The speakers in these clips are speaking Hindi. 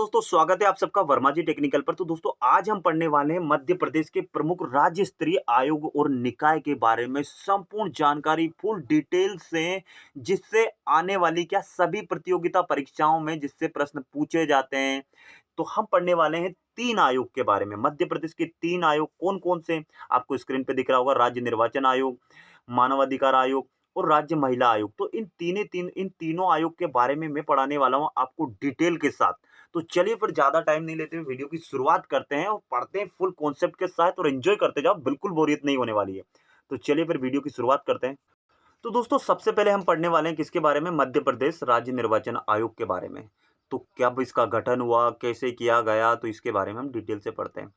दोस्तों स्वागत है आप सबका वर्मा जी टेक्निकल पर। तो दोस्तों आज हम पढ़ने वाले हैं मध्य प्रदेश के प्रमुख राज्य स्तरीय आयोग और निकाय के बारे में संपूर्ण जानकारी फुल डिटेल से, जिससे आने वाली क्या सभी प्रतियोगिता परीक्षाओं में जिससे प्रश्न पूछे जाते हैं। तो हम पढ़ने वाले हैं तीन आयोग के बारे में। मध्य प्रदेश के तीन आयोग कौन कौन से आपको स्क्रीन पे दिख रहा होगा। राज्य निर्वाचन आयोग, मानवाधिकार आयोग और राज्य महिला आयोग। तो इन तीनों आयोग के बारे में मैं पढ़ाने वाला हूं आपको डिटेल के साथ। तो चलिए फिर ज्यादा टाइम नहीं लेते हुए वीडियो की शुरुआत करते हैं और पढ़ते हैं फुल कॉन्सेप्ट के साथ और एंजॉय करते जाओ, बिल्कुल बोरियत नहीं होने वाली है। तो चलिए फिर वीडियो की शुरुआत करते हैं। तो दोस्तों सबसे पहले हम पढ़ने वाले हैं किसके बारे में, मध्य प्रदेश राज्य निर्वाचन आयोग के बारे में। तो कब इसका गठन हुआ, कैसे किया गया, तो इसके बारे में हम डिटेल से पढ़ते हैं।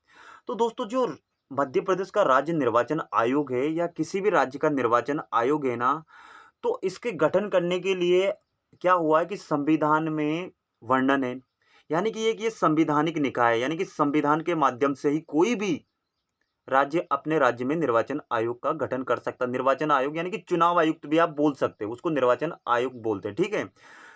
तो दोस्तों जो मध्य प्रदेश का राज्य निर्वाचन आयोग है या किसी भी राज्य का निर्वाचन आयोग है ना, तो इसके गठन करने के लिए क्या हुआ है कि संविधान में वर्णन है। यानी कि ये संविधानिक निकाय है, यानी कि संविधान के माध्यम से ही कोई भी राज्य अपने राज्य में निर्वाचन आयोग का गठन कर सकता है। निर्वाचन आयोग यानी कि चुनाव आयुक्त भी आप बोल सकते हो, उसको निर्वाचन आयोग बोलते हैं, ठीक है।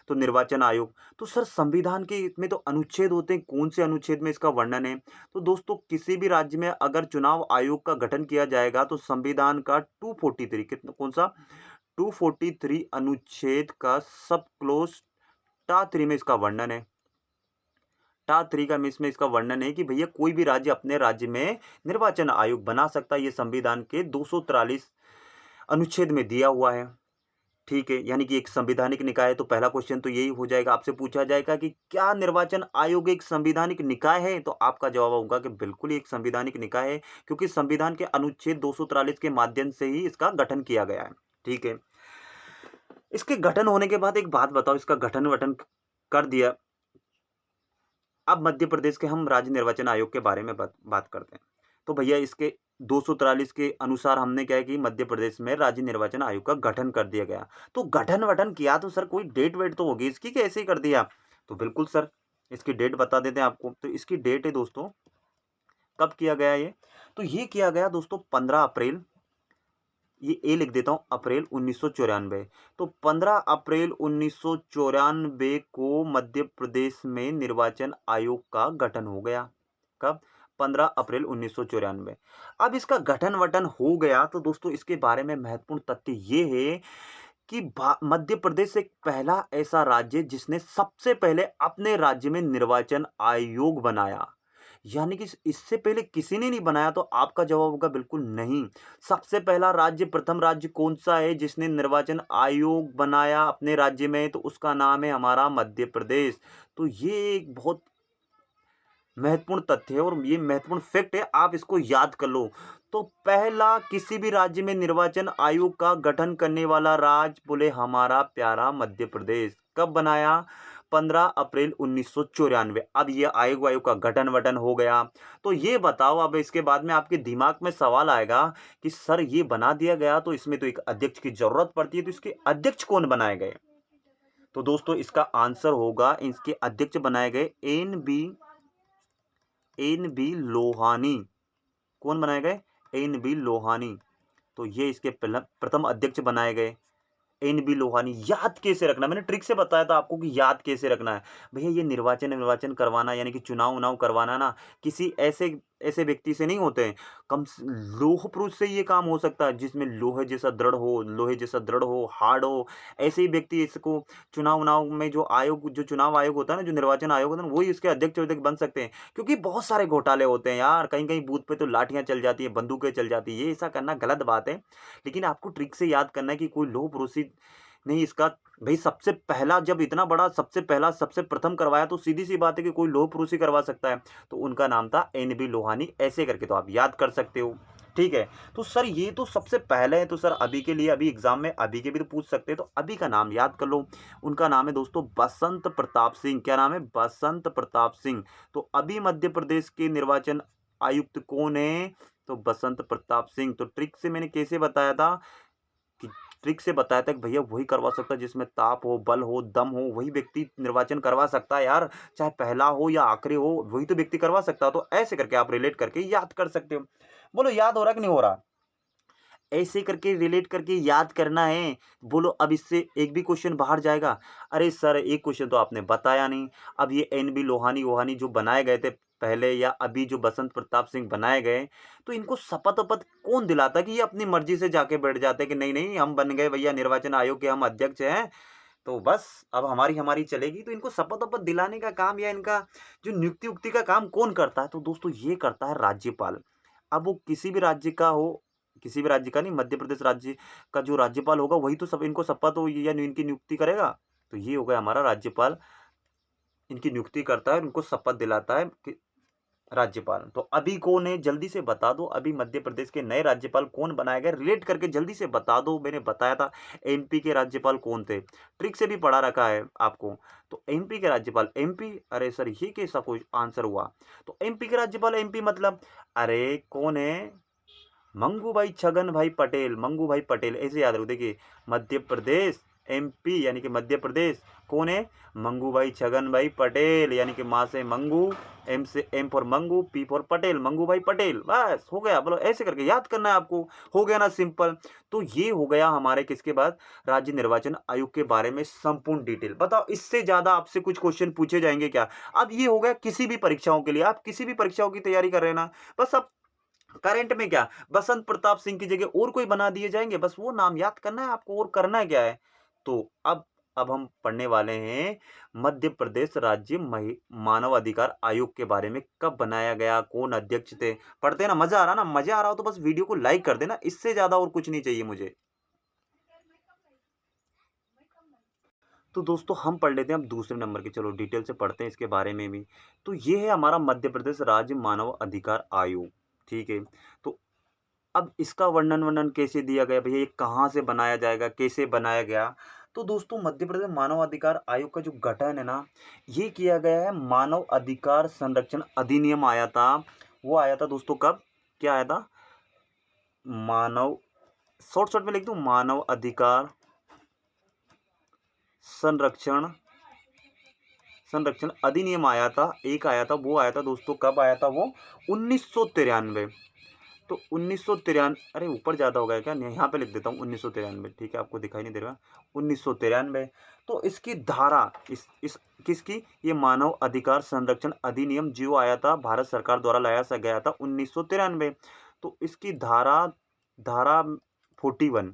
तो निर्वाचन आयोग, तो सर संविधान के में तो अनुच्छेद होते हैं, कौन से अनुच्छेद में इसका वर्णन है। तो दोस्तों किसी भी राज्य में अगर चुनाव आयोग का गठन किया जाएगा तो संविधान का 243, कितना कौन सा, 243 अनुच्छेद का सब क्लोज टा 3 में इसका वर्णन है। टा 3 का इसमें इसका वर्णन है कि भैया कोई भी राज्य अपने राज्य में निर्वाचन आयोग बना सकता है। ये संविधान के 243 अनुच्छेद में दिया हुआ है, ठीक है। यानी कि एक संवैधानिक निकाय है। तो पहला क्वेश्चन तो यही हो जाएगा, आपसे पूछा जाएगा कि क्या निर्वाचन आयोग एक संवैधानिक निकाय है, तो आपका जवाब होगा कि बिल्कुल एक संवैधानिक निकाय है, क्योंकि संविधान के अनुच्छेद 243 के माध्यम से ही इसका गठन किया गया है, ठीक है। इसके गठन होने के बाद एक बात बताओ, इसका गठन वठन कर दिया, अब मध्य प्रदेश के हम राज्य निर्वाचन आयोग के बारे में बात करते हैं। तो भैया इसके 243 के अनुसार हमने क्या है कि मध्य प्रदेश में राज्य निर्वाचन आयोग का गठन कर दिया गया। तो गठन वठन किया तो सर कोई डेट वेट तो होगी इसकी, कैसे ही कर दिया। तो बिल्कुल सर इसकी डेट बता देते हैं आपको। तो इसकी डेट है दोस्तों, कब किया गया ये, तो ये किया गया दोस्तों 15 अप्रैल, ये ए लिख देता हूं, अप्रैल 1994। तो 15 अप्रैल 1994 को मध्य प्रदेश में निर्वाचन आयोग का गठन हो गया। कब, 15 अप्रैल 1994। अब इसका गठन वठन हो गया तो दोस्तों इसके बारे में महत्वपूर्ण तथ्य ये है कि मध्य प्रदेश एक पहला ऐसा राज्य जिसने सबसे पहले अपने राज्य में निर्वाचन आयोग बनाया। यानी कि इससे पहले किसी ने नहीं बनाया। तो आपका जवाब होगा बिल्कुल नहीं। सबसे पहला राज्य, प्रथम राज्य कौन सा है जिसने निर्वाचन आयोग बनाया अपने राज्य में, तो उसका नाम है हमारा मध्य प्रदेश। तो ये एक बहुत महत्वपूर्ण तथ्य है और ये महत्वपूर्ण फैक्ट है, आप इसको याद कर लो। तो पहला किसी भी राज्य में निर्वाचन आयोग का गठन करने वाला राज्य बोले हमारा प्यारा मध्य प्रदेश। कब बनाया, 15 अप्रैल 1994। अब ये आयोग का गठन वठन हो गया। तो ये बताओ, अब इसके बाद में आपके दिमाग में सवाल आएगा कि सर ये बना दिया गया तो इसमें तो एक अध्यक्ष की जरूरत पड़ती है, तो इसके अध्यक्ष कौन बनाए गए। तो दोस्तों इसका आंसर होगा, इसके अध्यक्ष बनाए गए एन बी लोहानी। कौन बनाए गए, एन बी लोहानी। तो ये इसके प्रथम अध्यक्ष बनाए गए, एन बी लोहानी। याद कैसे रखना, मैंने ट्रिक से बताया था आपको कि याद कैसे रखना है। भैया ये निर्वाचन करवाना यानी कि चुनाव उनाव करवाना ना, किसी ऐसे ऐसे व्यक्ति से नहीं होते हैं। कम लोह पुरुष से ये काम हो सकता है जिसमें लोहे जैसा दृढ़ हो, लोहे जैसा दृढ़ हो, हार्ड हो। ऐसे ही व्यक्ति इसको चुनाव उनाव में जो आयोग, जो चुनाव आयोग होता है ना, जो निर्वाचन आयोग होता है ना, वही इसके अध्यक्ष अध्यक्ष बन सकते हैं। क्योंकि बहुत सारे घोटाले होते हैं यार, कहीं कहीं बूथ पे तो लाठियां चल जाती है, बंदूकें चल जाती है। ये ऐसा करना गलत बात है। लेकिन आपको ट्रिक से याद करना है कि कोई लोह पुरुष नहीं इसका। भाई सबसे पहला, जब इतना बड़ा सबसे पहला सबसे प्रथम करवाया तो सीधी सी बात है कि कोई लोह पुरुष ही करवा सकता है। तो उनका नाम था एन बी लोहानी। ऐसे करके तो आप याद कर सकते हो, ठीक है। तो सर ये तो सबसे पहले है, तो सर अभी के लिए, अभी एग्जाम में अभी के भी तो पूछ सकते हैं, तो अभी का नाम याद कर लो। उनका नाम है दोस्तों बसंत प्रताप सिंह। क्या नाम है, बसंत प्रताप सिंह। तो अभी मध्य प्रदेश के निर्वाचन आयुक्त कौन है, तो बसंत प्रताप सिंह। तो ट्रिक से मैंने कैसे बताया था कि, ट्रिक से बताया था कि भैया वही करवा सकता है जिसमें ताप हो, बल हो, दम हो, वही व्यक्ति निर्वाचन करवा सकता है यार। चाहे पहला हो या आखिरी हो, वही तो व्यक्ति करवा सकता है। तो ऐसे करके आप रिलेट करके याद कर सकते हो। बोलो याद हो रहा कि नहीं हो रहा। ऐसे करके रिलेट करके याद करना है। बोलो अब इससे एक भी क्वेश्चन बाहर जाएगा? अरे सर एक क्वेश्चन तो आपने बताया नहीं। अब ये एनबी लोहानी-वोहानी जो बनाए गए थे पहले या अभी जो बसंत प्रताप सिंह बनाए गए, तो इनको शपथ-वपथ कौन दिलाता कि ये अपनी मर्ज़ी से जाके बैठ जाते हैं कि नहीं-नहीं हम बन गए भैया निर्वाचन आयोग के हम अध्यक्ष हैं, तो बस अब हमारी-हमारी चलेगी। तो इनको शपथ-वपथ दिलाने का काम या इनका जो नियुक्ति-उक्ति का काम कौन करता है? तो दोस्तों ये करता है राज्यपाल। अब वो किसी भी राज्य का हो, किसी भी राज्य का नहीं, मध्य प्रदेश राज्य का जो राज्यपाल होगा वही तो सब इनको शपथ हो या इनकी नियुक्ति करेगा। तो ये हो गया हमारा राज्यपाल, इनकी नियुक्ति करता है और इनको शपथ दिलाता है कि राज्यपाल। तो अभी कौन है जल्दी से बता दो, अभी मध्य प्रदेश के नए राज्यपाल कौन बनाए गए? रिलेट करके जल्दी से बता दो। मैंने बताया था एमपी के राज्यपाल कौन थे, ट्रिक से भी पढ़ा रखा है आपको। तो एमपी के राज्यपाल एमपी, अरे सर ये कैसा कोई आंसर हुआ? तो एमपी के राज्यपाल एमपी मतलब अरे कौन है? मंगू भाई छगन भाई पटेल, मंगू भाई पटेल ऐसे याद रखो। देखिए मध्य प्रदेश एमपी यानी कि मध्य प्रदेश कौन है? मंगू भाई छगन भाई पटेल, यानी कि माँ से मंगू, एम से M for Mangu, P for Patel, Mangu bhai Patel. बस हो गया। बोलो ऐसे करके याद करना है आपको। हो गया ना सिंपल। तो ये हो गया हमारे किसके बाद राज्य निर्वाचन आयोग के बारे में संपूर्ण डिटेल। बताओ इससे ज्यादा आपसे कुछ क्वेश्चन पूछे जाएंगे क्या? अब ये हो गया किसी भी परीक्षाओं के लिए। आप किसी भी परीक्षाओं की तैयारी कर रहे हैं ना, बस अब करंट में क्या बसंत प्रताप सिंह की जगह और कोई बना दिए जाएंगे, बस वो नाम याद करना है आपको और करना है क्या है। तो अब हम पढ़ने वाले हैं मध्य प्रदेश राज्य मानव अधिकार आयोग के बारे में। कब बनाया गया, कौन अध्यक्ष थे? पढ़ते हैं ना, मजा आ रहा ना? मजा आ रहा हो तो बस वीडियो को लाइक कर देना, इससे ज्यादा और कुछ नहीं चाहिए मुझे। तो दोस्तों हम पढ़ लेते हैं अब दूसरे नंबर के, चलो डिटेल से पढ़ते हैं इसके बारे में भी। तो ये है हमारा मध्य प्रदेश राज्य मानव अधिकार आयोग। ठीक है। तो अब इसका वर्णन-वर्णन कैसे दिया गया भैया, ये कहाँ से बनाया जाएगा, कैसे बनाया गया? तो दोस्तों मध्य प्रदेश मानव अधिकार आयोग का जो गठन है ना, ये किया गया है मानव अधिकार संरक्षण अधिनियम आया था। वो आया था दोस्तों कब? क्या आया था? मानव, शॉर्ट-शॉर्ट में लिख दूँ, मानव अधिकार संरक्षण संरक्षण अधिनियम आया था, एक आया था, वो आया था दोस्तों कब आया था वो? 1993। तो 1993, अरे ऊपर ज़्यादा हो गया क्या? नहीं, यहाँ पे लिख देता हूँ 1993, ठीक है, आपको दिखाई नहीं दे रहा। 1993। तो इसकी धारा इस किसकी? ये मानव अधिकार संरक्षण अधिनियम जो आया था भारत सरकार द्वारा लाया सा गया था 1993। तो इसकी धारा धारा 41,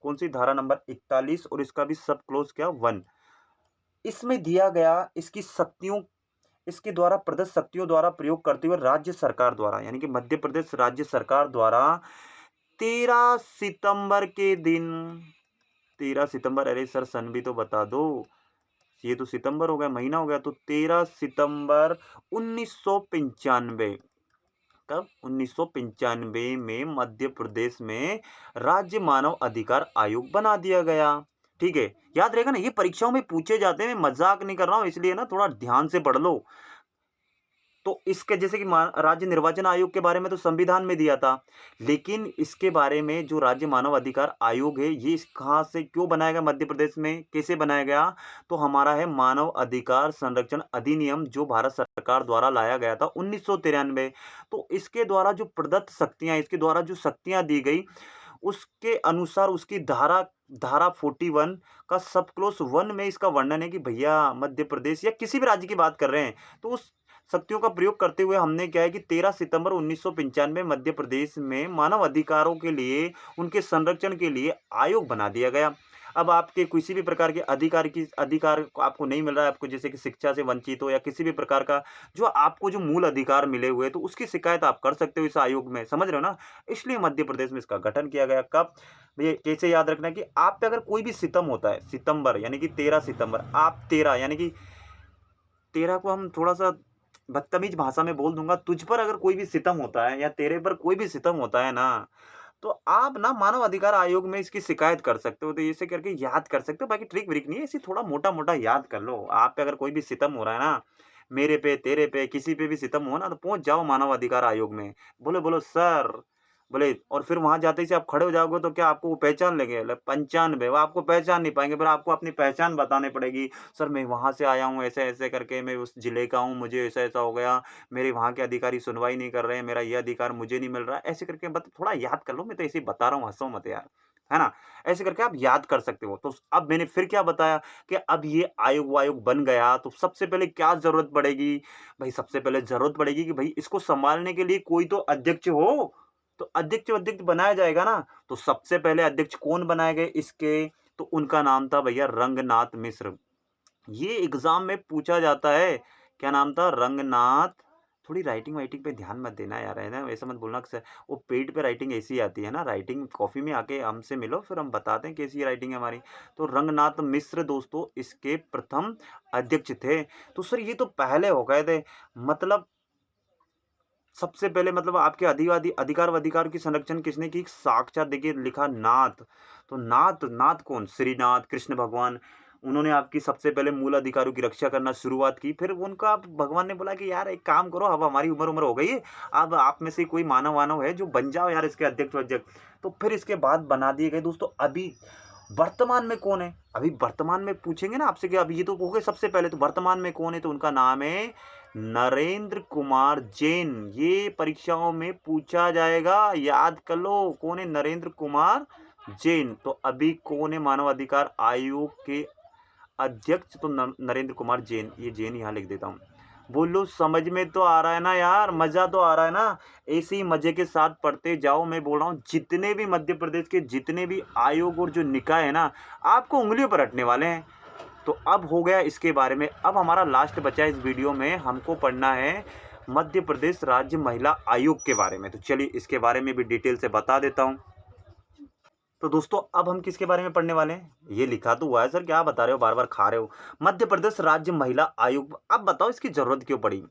कौन सी? धारा नंबर 41, और इसका भी सब क्लोज क्या? 1। इसमें दिया गया इसकी शक्तियों, इसके द्वारा प्रदत्त शक्तियों द्वारा प्रयोग करते हुए राज्य सरकार द्वारा, यानी कि मध्य प्रदेश राज्य सरकार द्वारा 13 सितंबर के दिन, 13 सितंबर, अरे सर सन भी तो बता दो, ये तो सितंबर हो गया, महीना हो गया। तो 13 सितंबर 1995, कब? 1995 में मध्य प्रदेश में राज्य मानव अधिकार आयोग बना दिया गया। ठीक है, याद रहेगा ना, ये परीक्षाओं में पूछे जाते हैं, मैं मजाक नहीं कर रहा हूं, इसलिए ना थोड़ा ध्यान से पढ़ लो। तो इसके जैसे कि राज्य निर्वाचन आयोग के बारे में तो संविधान में दिया था, लेकिन इसके बारे में जो राज्य मानव अधिकार आयोग है ये कहाँ से क्यों बनाया गया, मध्य प्रदेश में कैसे बनाया गया? तो हमारा है मानव अधिकार संरक्षण अधिनियम जो भारत सरकार द्वारा लाया गया था 1993। तो इसके द्वारा जो प्रदत्त शक्तियां, इसके द्वारा जो शक्तियां दी गई, उसके अनुसार उसकी धारा धारा 41 का सब क्लोज 1 में इसका वर्णन है कि भैया मध्य प्रदेश या किसी भी राज्य की बात कर रहे हैं तो उस शक्तियों का प्रयोग करते हुए हमने क्या है कि 13 सितंबर 1995 मध्य प्रदेश में मानव अधिकारों के लिए, उनके संरक्षण के लिए आयोग बना दिया गया। अब आपके किसी भी प्रकार के अधिकार को आपको नहीं मिल रहा है, आपको जैसे कि शिक्षा से वंचित हो या किसी भी प्रकार का जो आपको जो मूल अधिकार मिले हुए, तो उसकी शिकायत आप कर सकते हो इस आयोग में, समझ रहे हो ना? इसलिए मध्य प्रदेश में इसका गठन किया गया। कब? ये कैसे याद रखना है कि आप पे अगर कोई भी सितम होता है, सितंबर यानी कि 13 सितंबर, आप 13 यानी कि 13 को हम थोड़ा-सा बदतमीज भाषा में बोल दूँगा, तुझ पर अगर कोई भी सितम होता है या तेरे पर कोई भी सितम होता है ना, तो आप ना मानव अधिकार आयोग में इसकी शिकायत कर सकते हो। तो ऐसे करके याद कर सकते हो, बाकी ट्रिक-व्रिक नहीं है, ऐसे थोड़ा मोटा-मोटा याद कर लो। आप पे अगर कोई भी सितम हो रहा है ना, मेरे पे, तेरे पे, किसी पे भी सितम हो ना, तो पहुँच जाओ मानव अधिकार आयोग में। बोलो, बोलो सर बोले और फिर वहाँ जाते ही से आप खड़े हो जाओगे तो क्या आपको वो पहचान लेंगे? बोले 95 वो आपको पहचान नहीं पाएँगे, फिर आपको अपनी पहचान बतानी पड़ेगी। सर मैं वहाँ से आया हूँ, ऐसे-ऐसे करके मैं उस ज़िले का हूँ, मुझे ऐसा-ऐसा हो गया, मेरे वहाँ के अधिकारी सुनवाई नहीं कर रहे हैं, मेरा ये अधिकार मुझे नहीं मिल रहा है। ऐसे करके बत थोड़ा याद कर लो, मैं तो ऐसे ही बता रहा हूँ, हँसो मत यार। है ना? ऐसे करके आप याद कर सकते हो। तो अब मैंने फिर क्या बताया कि अब ये आयोग-वायोग बन गया, तो सबसे पहले क्या ज़रूरत पड़ेगी? भई सबसे पहले ज़रूरत पड़ेगी कि भई इसको सँभालने के लिए कोई तो अध्यक्ष हो। तो अध्यक्ष-वध्यक्ष बनाया जाएगा ना, तो सबसे पहले अध्यक्ष कौन बनाए गए इसके? तो उनका नाम था भैया रंगनाथ मिश्र। ये एग्ज़ाम में पूछा जाता है। क्या नाम था? रंगनाथ। थोड़ी राइटिंग-वाइटिंग पे ध्यान मत देना यार, है ना? ऐसा मत बोलना कि स वो पेड पे राइटिंग ऐसी आती है ना, राइटिंग कॉफ़ी में आके हमसे मिलो, फिर हम बताते हैं कैसी राइटिंग है हमारी। तो रंगनाथ मिश्र दोस्तों इसके प्रथम अध्यक्ष थे। तो सर ये तो पहले हो गए थे, मतलब सबसे पहले मतलब आपके अधिकार-वधिकार की संरक्षण किसने की? साक्षात देखिए लिखा नाथ। तो नाथ कौन? श्रीनाथ, कृष्ण भगवान। उन्होंने आपकी सबसे पहले मूल अधिकारों की रक्षा करना शुरुआत की। फिर उनका भगवान ने बोला कि यार एक काम करो, अब हमारी उम्र-उम्र हो गई है। अब आप में से कोई मानव-वानव है जो बन जाओ यार इसके अध्यक्ष-वध्यक्ष। तो फिर इसके बाद बना दिए गए दोस्तों अभी वर्तमान में कौन है? अभी वर्तमान में पूछेंगे ना आपसे कि अभी ये तो हो गए सबसे पहले, तो वर्तमान में कौन है? तो उनका नाम है नरेंद्र कुमार जैन। ये परीक्षाओं में पूछा जाएगा, याद कर लो कौन है? नरेंद्र कुमार जैन। तो अभी कौन है मानव अधिकार आयोग के अध्यक्ष? तो नरेंद्र कुमार जैन। ये जैन यहाँ लिख देता हूँ। बोलो समझ में तो आ रहा है ना यार, मजा तो आ रहा है ना? ऐसे ही मजे के साथ पढ़ते जाओ। मैं बोल रहा हूँ जितने भी मध्य प्रदेश के जितने भी आयोग और जो निकाय है ना, आपको उंगलियों पर रटने वाले हैं। तो अब हो गया इसके बारे में। अब हमारा लास्ट बचा है इस वीडियो में, हमको पढ़ना है मध्य प्रदेश राज्य महिला आयोग के बारे में। तो चलिए इसके बारे में भी डिटेल से बता देता हूँ। तो दोस्तों अब हम किसके बारे में पढ़ने वाले हैं? ये लिखा तो हुआ है सर, क्या बता रहे हो, बार-बार खा रहे हो। मध्य प्रदेश राज्य महिला आयोग। अब बताओ इसकी ज़रूरत क्यों पड़ी?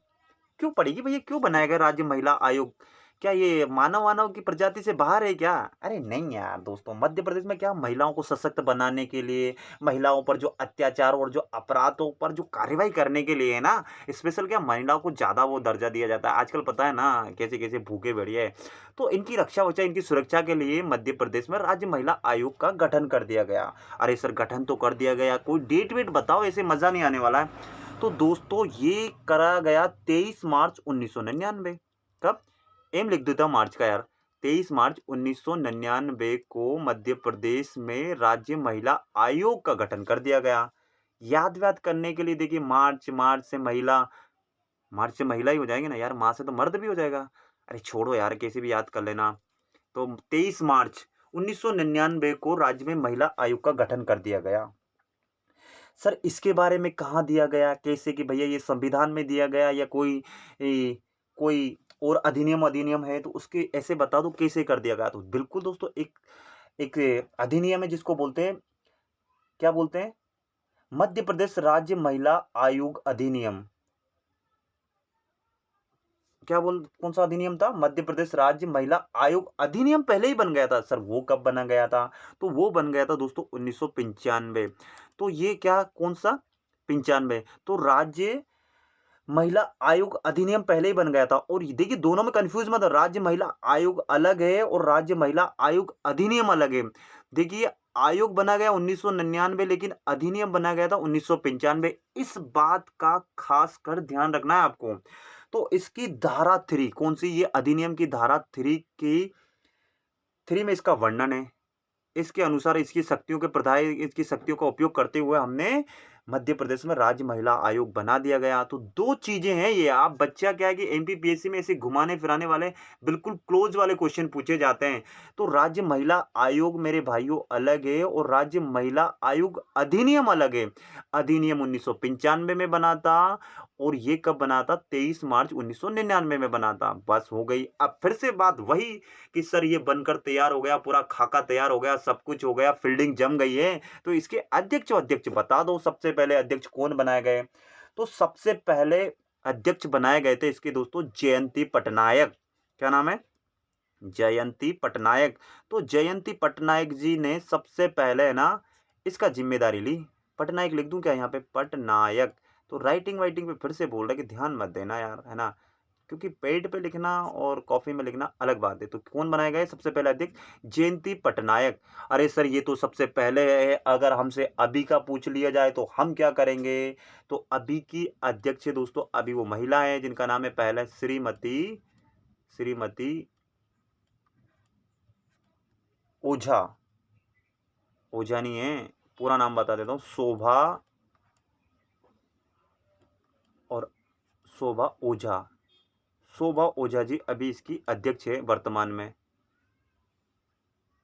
क्यों पड़ेगी भैया? क्यों बनाया गया राज्य महिला आयोग? क्या ये मानव-वानव की प्रजाति से बाहर है क्या? अरे नहीं यार दोस्तों, मध्य प्रदेश में क्या महिलाओं को सशक्त बनाने के लिए, महिलाओं पर जो अत्याचार और जो अपराधों पर जो कार्रवाई करने के लिए है ना, स्पेशल क्या महिलाओं को ज़्यादा वो दर्जा दिया जाता है। आजकल पता है ना कैसे-कैसे भूखे भेड़िए हैं। तो इनकी रक्षा-वक्षा, इनकी सुरक्षा के लिए मध्य प्रदेश में राज्य महिला आयोग का गठन कर दिया गया। अरे सर गठन तो कर दिया गया, कोई डेट-वेट बताओ, ऐसे मज़ा नहीं आने वाला है। तो दोस्तों ये करा गया 23 मार्च 1999। कब? एम लिख देता हूँ मार्च का यार। 23 मार्च 1999 को मध्य प्रदेश में राज्य महिला आयोग का गठन कर दिया गया। याद-व्याद करने के लिए देखिए मार्च से महिला ही हो जाएँगे ना यार, माँ से तो मर्द भी हो जाएगा। अरे छोड़ो यार कैसे भी याद कर लेना। तो 23 मार्च 1999 को राज्य में महिला आयोग का गठन कर दिया गया। सर इसके बारे में कहाँ दिया गया? कैसे कि भैया ये संविधान में दिया गया या कोई और अधिनियम है तो उसके ऐसे बता दो कैसे कर दिया गया? तो बिल्कुल दोस्तों एक एक अधिनियम है जिसको बोलते हैं, क्या बोलते हैं? मध्य प्रदेश राज्य महिला आयोग अधिनियम। क्या बोल कौन सा अधिनियम था? मध्य प्रदेश राज्य महिला आयोग अधिनियम पहले ही बन गया था। सर वो कब बना गया था? तो वो बन गया था दोस्तों 1995। तो ये क्या कौन-सा? 95। तो राज्य महिला आयोग अधिनियम पहले ही बन गया था और ये देखिए दोनों में कंफ्यूज मत हो, राज्य महिला आयोग अलग है और राज्य महिला आयोग अधिनियम अलग है। देखिए आयोग बना गया 1999 लेकिन अधिनियम बना गया था 1995। इस बात का खास कर ध्यान रखना है आपको। तो इसकी धारा 3 कौन सी? ये अधिनियम की धारा 3 में इसका वर्णन है। इसके अनुसार इसकी शक्तियों का उपयोग करते हुए हमने मध्य प्रदेश में राज्य महिला आयोग बना दिया गया। तो 2 चीज़ें हैं ये, आप बच्चा क्या है कि एमपीपीएससी में ऐसे घुमाने-फिराने वाले बिल्कुल क्लोज़ वाले क्वेश्चन पूछे जाते हैं। तो राज्य महिला आयोग मेरे भाइयों अलग है और राज्य महिला आयोग अधिनियम अलग है। अधिनियम 1995 में बना था और ये कब बना था? 23 मार्च 1999 में बना था। बस हो गई। अब फिर से बात वही कि सर ये बनकर तैयार हो गया, पूरा खाका तैयार हो गया, सब कुछ हो गया, फील्डिंग जम गई है। तो इसके अध्यक्ष बता दो, सबसे पहले अध्यक्ष कौन बनाए गए? तो सबसे पहले अध्यक्ष बनाए गए थे इसके दोस्तों जयंती पटनायक। क्या नाम है? जयंती पटनायक। तो जयंती पटनायक जी ने सबसे पहले है ना इसका ज़िम्मेदारी ली। पटनायक लिख दूँ क्या यहाँ पे? पटनायक। तो राइटिंग-वाइटिंग पे फिर से बोल रहा है कि ध्यान मत देना यार, है ना? क्योंकि पेड पे लिखना और कॉफ़ी में लिखना अलग बात है। तो कौन बनाए गए सबसे पहले अध्यक्ष? जयंती पटनायक। अरे सर ये तो सबसे पहले है, अगर हमसे अभी का पूछ लिया जाए तो हम क्या करेंगे? तो अभी की अध्यक्ष दोस्तों अभी वो महिला है जिनका नाम है पहले श्रीमती श्रीमती ओझा। ओझा नहीं है, पूरा नाम बता देता हूँ, शोभा और शोभा ओझा। शोभा ओझा जी अभी इसकी अध्यक्ष है वर्तमान में।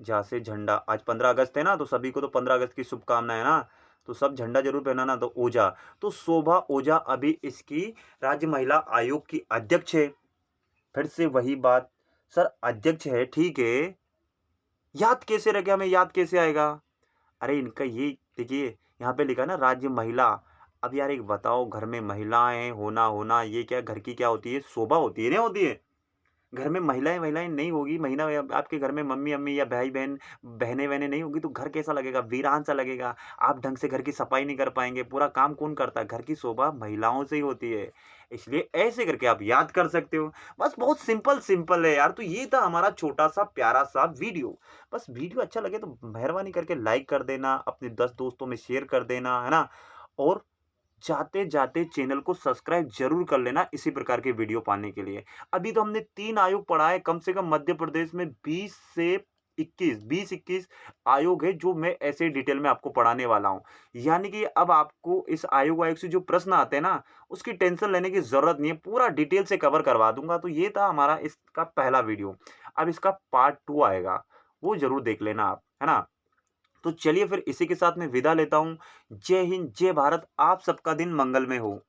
जहाँ से झंडा आज 15 अगस्त है ना, तो सभी को तो 15 अगस्त की शुभकामनाएं ना, तो सब झंडा जरूर पहनाना। तो ओझा, तो शोभा ओझा अभी इसकी राज्य महिला आयोग की अध्यक्ष है। फिर से वही बात, सर अध्यक्ष है ठीक है, याद कैसे रखे, हमें याद कैसे आएगा? अरे इनका ये देखिए, यहाँ पे लिखा है ना राज्य महिला। अब यार एक बताओ, घर में महिलाएं होना होना ये क्या घर की क्या होती है? शोभा होती है, नहीं होती है? घर में महिलाएँ महिलाएँ नहीं होगी, महीना या आपके घर में मम्मी-अम्मी या भाई-बहन, बहनें-वहनें नहीं होंगी तो घर कैसा लगेगा? वीरान-सा लगेगा। आप ढंग से घर की सफाई नहीं कर पाएँगे, पूरा काम कौन करता है? घर की शोभा महिलाओं से ही होती है। इसलिए ऐसे करके आप याद कर सकते हो। बस बहुत सिंपल है यार। तो ये था हमारा छोटा-सा प्यारा-सा वीडियो। बस वीडियो अच्छा लगे तो मेहरबानी करके लाइक कर देना, अपने 10 दोस्तों में शेयर कर देना, है ना? और जाते-जाते चैनल को सब्सक्राइब ज़रूर कर लेना इसी प्रकार के वीडियो पाने के लिए। अभी तो हमने 3 आयोग पढ़ा है, कम से कम मध्य प्रदेश में 20 से 20-21 आयोग है जो मैं ऐसे डिटेल में आपको पढ़ाने वाला हूँ। यानी कि अब आपको इस आयोग से जो प्रश्न आते हैं ना, उसकी टेंशन लेने की ज़रूरत नहीं है, पूरा डिटेल से कवर करवा दूँगा। तो ये था हमारा इसका पहला वीडियो। अब इसका पार्ट 2 आएगा, वो ज़रूर देख लेना आप, है ना? तो चलिए फिर इसी के साथ मैं विदा लेता हूँ। जय हिंद, जय भारत, आप सबका दिन मंगलमय हो।